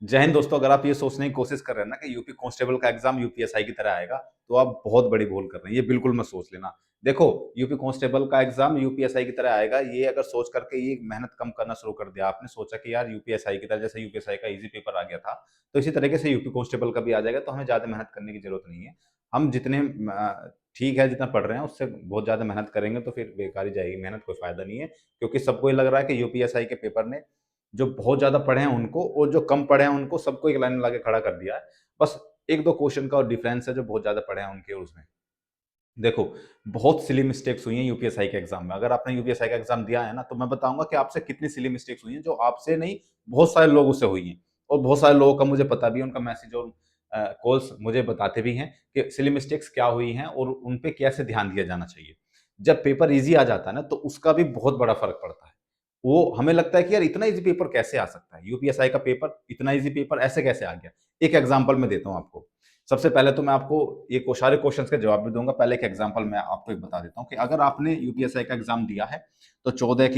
जय हिंद दोस्तों। अगर आप ये सोचने की कोशिश कर रहे हैं ना कि यूपी कांस्टेबल का एग्जाम यूपीएसआई की तरह आएगा, तो आप बहुत बड़ी भूल कर रहे हैं। ये बिल्कुल मत सोच लेना। देखो, यूपी कांस्टेबल का एग्जाम यूपीएसआई की तरह आएगा, ये अगर सोच करके ये मेहनत कम करना शुरू कर दिया आपने, सोचा कि यार यूपीएसआई की तरह, जैसे यूपीएसआई का इजी पेपर आ गया था, तो इसी तरीके से यूपी कांस्टेबल का भी आ जाएगा, तो हमें ज्यादा मेहनत करने की जरूरत नहीं है। हम जितने ठीक है जितना पढ़ रहे हैं उससे बहुत ज्यादा मेहनत करेंगे तो फिर बेकार ही जाएगी मेहनत, कोई फायदा नहीं है। क्योंकि सबको ये लग रहा है कि यूपीएसआई के पेपर ने जो बहुत ज़्यादा पढ़े हैं उनको और जो कम पढ़े हैं उनको सबको एक लाइन में लाके खड़ा कर दिया है। बस 1-2 क्वेश्चन का और डिफरेंस है जो बहुत ज़्यादा पढ़े हैं उनके और उसमें। देखो, बहुत सिली मिस्टेक्स हुई हैं यूपीएसआई के एग्ज़ाम में। अगर आपने यूपीएसआई का एग्ज़ाम दिया है ना, तो मैं बताऊँगा कि आपसे कितनी सिली मिस्टेक्स हुई हैं, जो आपसे नहीं, बहुत सारे लोगों से हुई हैं। और बहुत सारे लोगों का मुझे पता भी है, उनका मैसेज और कॉल्स मुझे बताते भी हैं कि सिली मिस्टेक्स क्या हुई हैं और उन पे कैसे ध्यान दिया जाना चाहिए। जब पेपर ईज़ी आ जाता है ना, तो उसका भी बहुत बड़ा फ़र्क पड़ता है। वो हमें लगता है कि यार इतना ईज़ी पेपर कैसे आ सकता है? यूपीएसआई का पेपर, इतना ईज़ी पेपर ऐसे कैसे आ गया? एक एग्ज़ाम्पल मैं देता हूँ आपको। सबसे पहले तो मैं आपको ये सारे क्वेश्चंस के जवाब भी दूँगा। पहले एक एग्ज़ाम्पल मैं आपको एक बता देता हूँ कि अगर आपने यूपीएसआई का एग्ज़ाम दिया है, तो 14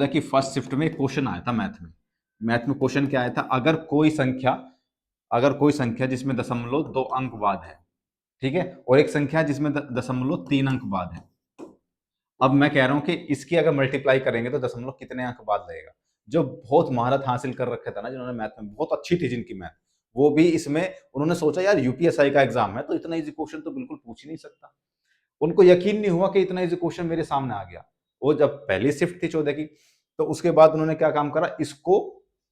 की फर्स्ट शिफ्ट में एक क्वेश्चन आया था मैथ में। मैथ में क्वेश्चन क्या आया था? अगर कोई संख्या जिसमें दशमलव 2 अंक बाद है, ठीक है? और एक संख्या जिसमें दशमलव 3 अंक बाद है। अब मैं कह रहा हूँ कि इसकी अगर मल्टीप्लाई करेंगे तो दशमलव कितने अंक बाद लगेगा? जो बहुत महारत हासिल कर रखा था ना, जिन्होंने मैथ में, बहुत अच्छी थी जिनकी मैथ, वो भी इसमें उन्होंने सोचा यार यूपीएसआई का एग्जाम है तो इतना इजी क्वेश्चन तो बिल्कुल पूछ ही नहीं सकता। उनको यकीन नहीं हुआ कि इतना इजी क्वेश्चन मेरे सामने आ गया। वो जब पहली शिफ्ट थी 14 की, तो उसके बाद उन्होंने क्या काम करा, इसको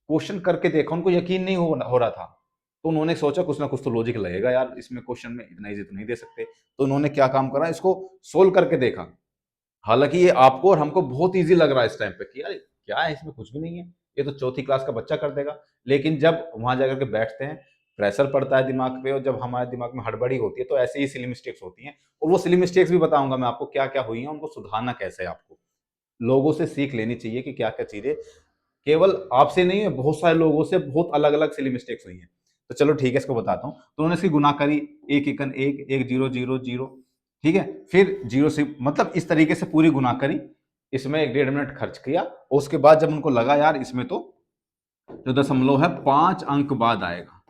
क्वेश्चन करके देखा, उनको यकीन नहीं हो रहा था। तो उन्होंने सोचा कुछ ना कुछ तो लॉजिक लगेगा यार, इसमें क्वेश्चन में इतना इजी तो नहीं दे सकते। तो उन्होंने क्या काम करा, इसको सोल्व करके देखा। हालाँकि ये आपको और हमको बहुत ईज़ी लग रहा है इस टाइम पे कि यार क्या है, इसमें कुछ भी नहीं है, ये तो चौथी क्लास का बच्चा कर देगा। लेकिन जब वहाँ जाकर के बैठते हैं, प्रेशर पड़ता है दिमाग पे और जब हमारे दिमाग में हड़बड़ी होती है, तो ऐसे ही सिली मिस्टेक्स होती हैं। और वो सिली मिस्टेक्स भी बताऊँगा मैं आपको क्या-क्या हुई हैं, उनको सुधारना कैसे है आपको। लोगों से सीख लेनी चाहिए कि क्या-क्या चीज़ें, केवल आपसे नहीं है, बहुत सारे लोगों से बहुत अलग-अलग सिली मिस्टेक्स हुई हैं। तो चलो ठीक है, इसको बताता हूँ। तो उन्होंने इसकी गुणा करी, 1 एकन 1, 1 0 0 0, ठीक है? फिर 0 से मतलब इस तरीके से पूरी गुणा करी, इसमें 1 डेढ़ मिनट खर्च किया और उसके बाद जब उनको लगा यार इसमें तो जो दशमलव है 5 अंक बाद आएगा।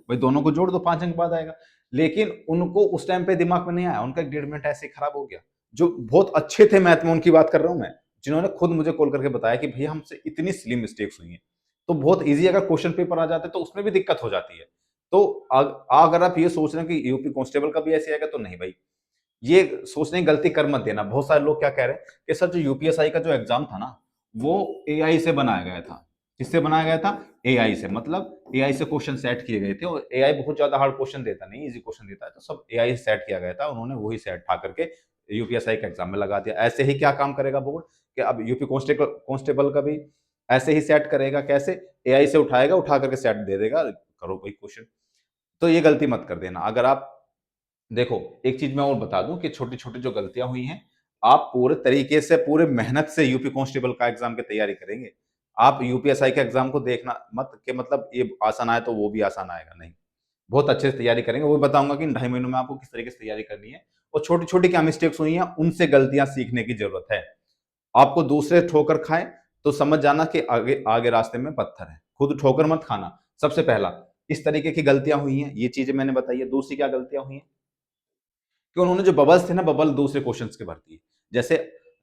भाई दोनों को जोड़ दो, 5 अंक बाद आएगा। लेकिन उनको उस टाइम पे दिमाग में नहीं आया, उनका 1 डेढ़ मिनट ऐसे ही खराब हो गया। जो बहुत अच्छे थे मैथ में, उनकी बात कर रहा हूँ मैं, जिन्होंने खुद मुझे कॉल करके बताया कि भैया हमसे इतनी सिली मिस्टेक्स हुई हैं। तो बहुत ईज़ी अगर क्वेश्चन पेपर आ जाते तो उसमें भी दिक्कत हो जाती है। तो अगर आप ये सोच रहे हैं कि यूपी कांस्टेबल का भी ऐसे आएगा, तो नहीं भाई, ये सोचने की गलती कर मत देना। बहुत सारे लोग क्या कह रहे हैं कि सर जो यूपीएसआई का जो एग्ज़ाम था ना, वो एआई से बनाया गया था। किससे बनाया गया था? एआई से। मतलब एआई से क्वेश्चन सेट किए गए थे और एआई बहुत ज़्यादा हार्ड क्वेश्चन देता नहीं, ईज़ी क्वेश्चन देता है। तो सब एआई से सेट किया गया था। उन्होंने वही सेट उठा करके यूपीएसआई के एग्ज़ाम में लगा दिया। ऐसे ही क्या काम करेगा बोर्ड कि अब यूपी कांस्टेबल का भी ऐसे ही सेट करेगा। कैसे? एआई से उठाएगा, उठा करके सेट दे देगा, करो भाई क्वेश्चन। तो ये गलती मत कर देना। अगर आप देखो, एक चीज़ मैं और बता दूँ कि छोटी-छोटी जो गलतियाँ हुई हैं, आप पूरे तरीके से, पूरे मेहनत से यूपी कांस्टेबल का एग्ज़ाम की तैयारी करेंगे। आप यूपीएसआई के एग्ज़ाम को देखना मत कि मतलब ये आसान आए तो वो भी आसान आएगा, नहीं। बहुत अच्छे से तैयारी करेंगे, वो भी बताऊँगा कि इन ढाई महीनों में आपको किस तरीके से तैयारी करनी है और छोटी-छोटी क्या मिस्टेक्स हुई हैं, उनसे गलतियाँ सीखने की ज़रूरत है। आपको दूसरे ठोकर खाएँ, तो समझ जाना कि आगे आगे रास्ते में पत्थर है। खुद ठोकर मत खाना, सबसे पहला। इस तरीके की गलतियाँ हुई हैं, ये चीज़ें मैंने बताई है। दूसरी क्या गलतियाँ हुई हैं कि उन्होंने जो बबल्स थे ना, बबल दूसरे क्वेश्चंस के भर दिए। जैसे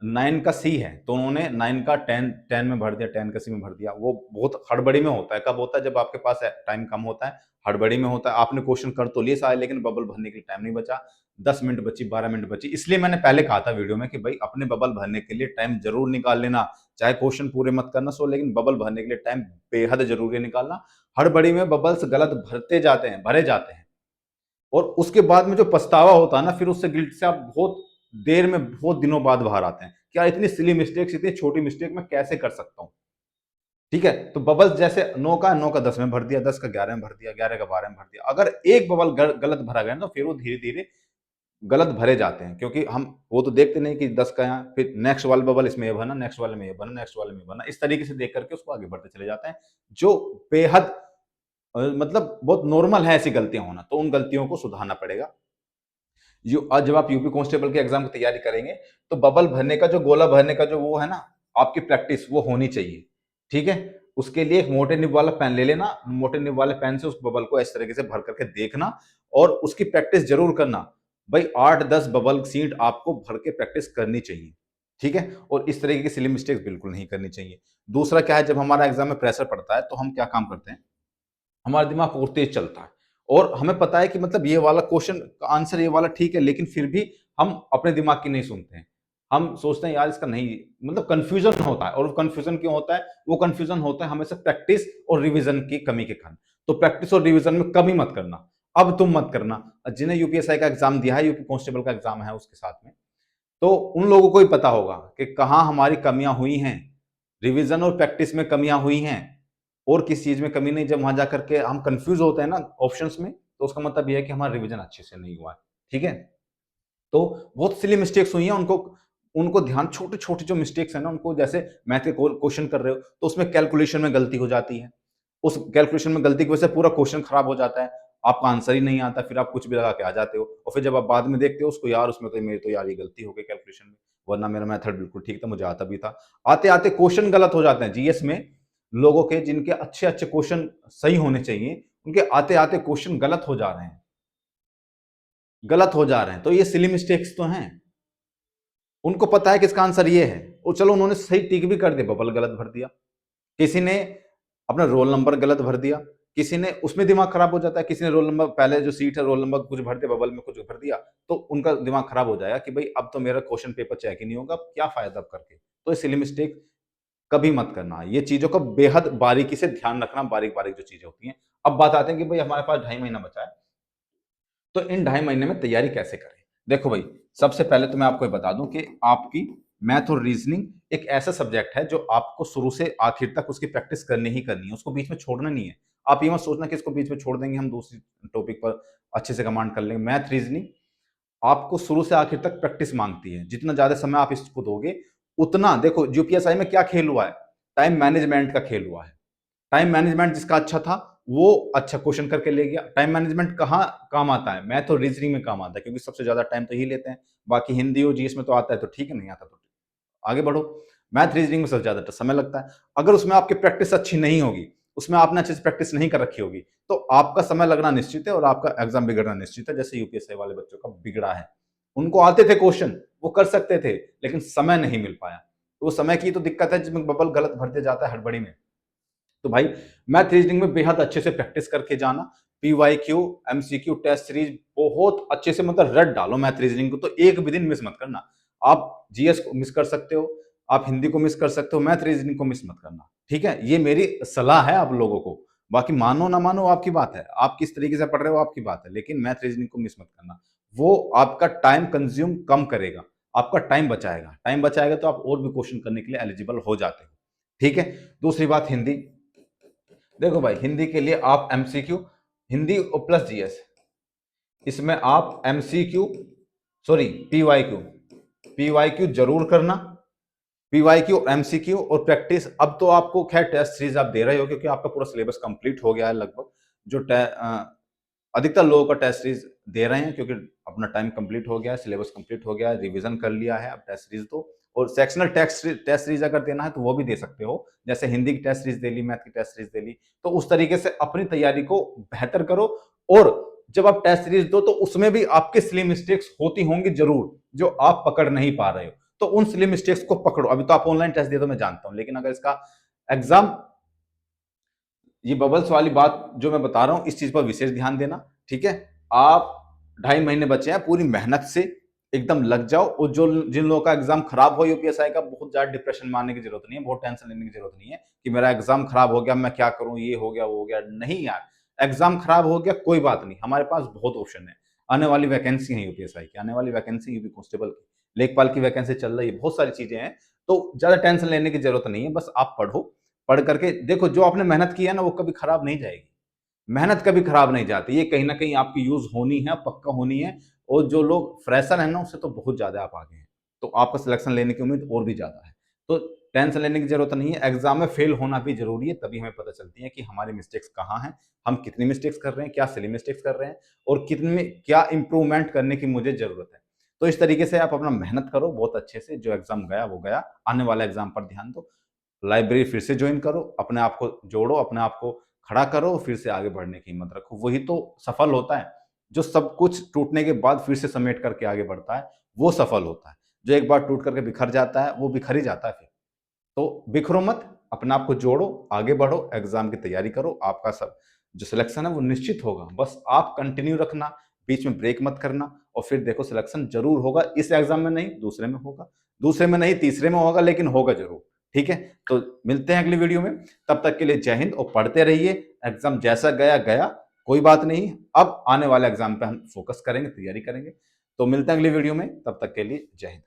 9 का सी है, तो उन्होंने 9 का 10 10 में भर दिया, 10 का सी में भर दिया। वो बहुत हड़बड़ी में होता है। कब होता है? जब आपके पास टाइम कम होता है, हड़बड़ी में होता है। आपने क्वेश्चन कर तो लिए सारे, लेकिन बबल भरने के लिए टाइम नहीं बचा। 10 मिनट बची, 12 मिनट बची। इसलिए मैंने पहले कहा था वीडियो में कि भाई अपने बबल भरने के लिए टाइम ज़रूर निकाल लेना। चाहे क्वेश्चन पूरे मत करना सो, लेकिन बबल भरने के लिए टाइम बेहद ज़रूरी है निकालना। हड़बड़ी में बबल्स गलत भरते जाते हैं, भरे जाते हैं। और उसके बाद में जो पछतावा होता है ना, फिर उससे गिल्ट से आप बहुत देर में, बहुत दिनों बाद बाहर आते हैं। क्या इतनी सिली मिस्टेक्स, इतनी छोटी मिस्टेक मैं कैसे कर सकता हूँ? ठीक है? तो बबल्स जैसे 9 का 9 का 10 में भर दिया, 10 का 11 में भर दिया, 11 का 12 में भर दिया। अगर एक बबल गलत भरा गया ना, तो फिर वो धीरे-धीरे गलत भरे जाते हैं, क्योंकि हम वो तो देखते नहीं कि 10 का यहाँ, फिर नेक्स्ट वाला बबल इसमें ये भरना, नेक्स्ट वाले में ये भरना, नेक्स्ट वाले में ये भरना। इस तरीके से देख करके उसको आगे बढ़ते चले जाते हैं, जो बेहद मतलब बहुत नॉर्मल है ऐसी गलतियाँ होना। तो उन गलतियों को सुधारना पड़ेगा। जब आप यूपी कांस्टेबल के एग्जाम की तैयारी करेंगे, तो बबल भरने का जो, गोला भरने का जो वो है ना, आपकी प्रैक्टिस वो होनी चाहिए। ठीक है? उसके लिए एक मोटे निब वाला पेन ले लेना, मोटे निब वाले पेन से उस बबल को इस तरीके से भर करके देखना और उसकी प्रैक्टिस जरूर करना। भाई 8-10 बबल सीड आपको भर के प्रैक्टिस करनी चाहिए, ठीक है? और इस तरीके की सिली मिस्टेक्स बिल्कुल नहीं करनी चाहिए। दूसरा क्या है, जब हमारा एग्जाम में प्रेशर पड़ता है तो हम क्या काम करते हैं, हमारा दिमाग और तेज चलता है और हमें पता है कि मतलब ये वाला क्वेश्चन का आंसर ये वाला ठीक है, लेकिन फिर भी हम अपने दिमाग की नहीं सुनते हैं। हम सोचते हैं यार इसका नहीं, मतलब कंफ्यूजन होता है। और वो कंफ्यूजन क्यों होता है? वो कंफ्यूजन होता है हमेशा प्रैक्टिस और रिवीजन की कमी के कारण। तो प्रैक्टिस और रिवीजन में कमी मत करना, अब तुम मत करना। जिन्हें यूपीएसआई का एग्जाम दिया है, यूपी कांस्टेबल का एग्जाम है उसके साथ में, तो उन लोगों को ही पता होगा कि कहाँ हमारी कमियां हुई हैं, रिवीजन और प्रैक्टिस में कमियां हुई हैं और किस चीज में कमी नहीं। जब वहां जाकर के हम कंफ्यूज होते हैं ना ऑप्शंस में, तो उसका मतलब यह है कि हमारा रिवीजन अच्छे से नहीं हुआ है, ठीक है? तो बहुत सिली मिस्टेक्स हुई हैं, उनको उनको ध्यान, छोटे छोटे जो मिस्टेक्स है ना उनको, जैसे मैथ के क्वेश्चन कर रहे हो तो उसमें कैलकुलेशन में गलती हो जाती है, उस कैलकुलेशन में गलती की वजह से पूरा क्वेश्चन खराब हो जाता है, आपका आंसर ही नहीं आता, फिर आप कुछ भी लगा के आ जाते हो और फिर जब आप बाद में देखते हो उसको, यार उसमें तो मेरी तो यार ये गलती हो गई कैलकुलेशन में, वरना मेरा मेथड बिल्कुल ठीक था, मुझे आता भी था। आते आते क्वेश्चन गलत हो जाते हैं जीएस में। लोगों के जिनके अच्छे अच्छे क्वेश्चन सही होने चाहिए, उनके आते आते क्वेश्चन गलत हो जा रहे हैं, गलत हो जा रहे हैं। तो ये सिली मिस्टेक्स तो हैं, उनको पता है कि इसका आंसर ये है, और चलो उन्होंने सही टिक भी कर दिया, बबल गलत भर दिया, किसी ने अपना रोल नंबर गलत भर दिया, किसी ने उसमें दिमाग खराब हो जाता है, किसी ने रोल नंबर, पहले जो सीट है रोल नंबर कुछ भर दिया, बबल में कुछ भर दिया, तो उनका दिमाग खराब हो जाएगा कि भाई अब तो मेरा क्वेश्चन पेपर चेक ही नहीं होगा, अब क्या फायदा अब करके। तो सिली मिस्टेक कभी मत करना, ये चीजों का बेहद बारीकी से ध्यान रखना, बारीक बारीक जो चीजें होती हैं। अब बात आते हैं कि भाई हमारे पास 2.5 महीना बचा है, तो इन 2.5 महीने में तैयारी कैसे करें? देखो भाई, सबसे पहले तो मैं आपको ये बता दूं कि आपकी मैथ और रीजनिंग एक ऐसा सब्जेक्ट है जो आपको शुरू से आखिर तक उसकी प्रैक्टिस करनी ही करनी है, उसको बीच में छोड़ना नहीं है। आप ये मत सोचना कि इसको बीच में छोड़ देंगे, हम दूसरी टॉपिक पर अच्छे से कमांड कर लेंगे। मैथ रीजनिंग आपको शुरू से आखिर तक प्रैक्टिस मांगती है, जितना ज्यादा समय आप इसको दोगे उतना, देखो यूपीएसआई में क्या खेल हुआ है, टाइम मैनेजमेंट का खेल हुआ है। टाइम मैनेजमेंट जिसका अच्छा था वो अच्छा क्वेश्चन करके ले गया। टाइम मैनेजमेंट कहाँ काम आता है? मैथ और रीजनिंग में काम आता है, क्योंकि सबसे ज्यादा टाइम तो यही लेते हैं। बाकी हिंदी और जीएस में तो आता है तो ठीक है, नहीं आता तो आगे बढ़ो। मैथ रीजनिंग में सबसे ज्यादा समय लगता है। अगर उसमें आपकी प्रैक्टिस अच्छी नहीं होगी, उसमें आपने अच्छे से प्रैक्टिस नहीं कर रखी होगी, तो आपका समय लगना निश्चित है और आपका एग्जाम बिगड़ना निश्चित है, जैसे यूपीएससी वाले बच्चों का बिगड़ा है। उनको आते थे क्वेश्चन, वो कर सकते थे, लेकिन समय नहीं मिल पाया। तो वो समय की तो दिक्कत है, जिसमें बबल गलत भर दिया जाता है हड़बड़ी में। तो भाई मैथ रीजनिंग में बेहद अच्छे से प्रैक्टिस करके जाना। पीवाईक्यू, एमसीक्यू, टेस्ट सीरीज बहुत अच्छे से मतलब रट डालो मैथ रीजनिंग को, तो एक भी दिन मिस मत करना। आप जीएस को मिस कर सकते हो, आप हिंदी को मिस कर सकते हो, मैथ रीजनिंग को मिस मत करना, ठीक है? ये मेरी सलाह है आप लोगों को। बाकी मानो ना मानो आपकी बात है, आप किस तरीके से पढ़ रहे हो आपकी बात है, लेकिन मैथ रीजनिंग को मिस मत करना। वो आपका टाइम कंज्यूम कम करेगा, आपका टाइम बचाएगा। टाइम बचाएगा तो आप और भी क्वेश्चन करने के लिए एलिजिबल हो जाते हो, ठीक है? दूसरी बात, हिंदी। देखो भाई, हिंदी के लिए आप एमसीक्यू, हिंदी और प्लस जीएस, इसमें आप एमसीक्यू, सॉरी पीवाईक्यू, पीवाईक्यू जरूर करना। पीवाईक्यू, एमसीक्यू और प्रैक्टिस। अब तो आपको खैर टेस्ट सीरीज आप दे रहे हो, क्योंकि आपका पूरा सिलेबस कंप्लीट हो गया है लगभग। जो अधिकतर लोगों का टेस्ट सीरीज दे रहे हैं, क्योंकि अपना टाइम कंप्लीट हो गया है, सिलेबस कंप्लीट हो गया है, रिवीजन कर लिया है, अब टेस्ट सीरीज दो। और सेक्शनल टेस्ट टेस्ट सीरीज अगर देना है तो वो भी दे सकते हो, जैसे हिंदी की टेस्ट सीरीज दे ली, मैथ की टेस्ट सीरीज दे ली। तो उस तरीके से अपनी तैयारी को बेहतर करो। और जब आप टेस्ट सीरीज दो तो उसमें भी आपके सिली मिस्टेक्स होती होंगी जरूर, जो आप पकड़ नहीं पा रहे हो, तो उन सिली मिस्टेक्स को पकड़ो। अभी तो आप ऑनलाइन टेस्ट दिए तो मैं जानता हूं, लेकिन अगर इसका एग्जाम, ये बबल्स वाली बात जो मैं बता रहा हूं, इस चीज पर विशेष ध्यान देना, ठीक है? आप 2.5 महीने बचे हैं, पूरी मेहनत से एकदम लग जाओ। और जो जिन लोगों का एग्जाम खराब हो यूपीएसआई का, बहुत ज्यादा डिप्रेशन मारने की जरूरत नहीं है, बहुत टेंशन लेने की जरूरत नहीं है कि मेरा एग्जाम खराब हो गया, मैं क्या करूं, ये हो गया वो हो गया। नहीं यार, एग्जाम खराब हो गया कोई बात नहीं, हमारे पास बहुत ऑप्शन है। आने वाली वैकेंसी है यूपीएसआई की, आने वाली वैकेंसी यूपी कांस्टेबल की, लेखपाल की वैकेंसी चल रही है, बहुत सारी चीजें हैं। तो ज्यादा टेंशन लेने की जरूरत नहीं है, बस आप पढ़ो। पढ़ करके देखो, जो आपने मेहनत की है ना वो कभी खराब नहीं जाएगी। मेहनत कभी खराब नहीं जाती, ये कहीं ना कहीं आपकी यूज होनी है, पक्का होनी है। और जो लोग फ्रेशर है ना, उससे तो बहुत ज्यादा आप आगे हैं, तो आपका सिलेक्शन लेने की उम्मीद और भी ज्यादा है। तो टेंशन लेने की जरूरत नहीं है। एग्जाम में फेल होना भी जरूरी है, तभी हमें पता चलती है कि हमारी मिस्टेक्स कहाँ हैं, हम कितनी मिस्टेक्स कर रहे हैं, क्या सिली मिस्टेक्स कर रहे हैं, और कितने क्या इंप्रूवमेंट करने की मुझे जरूरत है। तो इस तरीके से आप अपना मेहनत करो बहुत अच्छे से, जो एग्जाम गया वो गया, आने वाले एग्जाम पर ध्यान दो। लाइब्रेरी फिर से ज्वाइन करो, अपने आप को जोड़ो, अपने आप को खड़ा करो, फिर से आगे बढ़ने की हिम्मत रखो। वही तो सफल होता है। जो सब कुछ टूटने के बाद फिर से समेट करके आगे बढ़ता है, वो सफल होता है। जो एक बार टूट करके बिखर जाता है, वो बिखर ही जाता है फिर। तो बिखरो मत, अपने आप को जोड़ो, आगे बढ़ो, एग्जाम की तैयारी करो। आपका सब जो सिलेक्शन है वो निश्चित होगा। बस आप कंटिन्यू रखना, बीच में ब्रेक मत करना, और फिर देखो सिलेक्शन जरूर होगा। इस एग्जाम में नहीं, दूसरे में होगा, दूसरे में नहीं, तीसरे में होगा, लेकिन होगा जरूर। ठीक है, तो मिलते हैं अगली वीडियो में। तब तक के लिए जय हिंद, और पढ़ते रहिए। एग्जाम जैसा गया गया, कोई बात नहीं। अब आने वाले एग्जाम पे हम फोकस करेंगे, तैयारी करेंगे। तो मिलते हैं अगली वीडियो में, तब तक के लिए जय हिंद।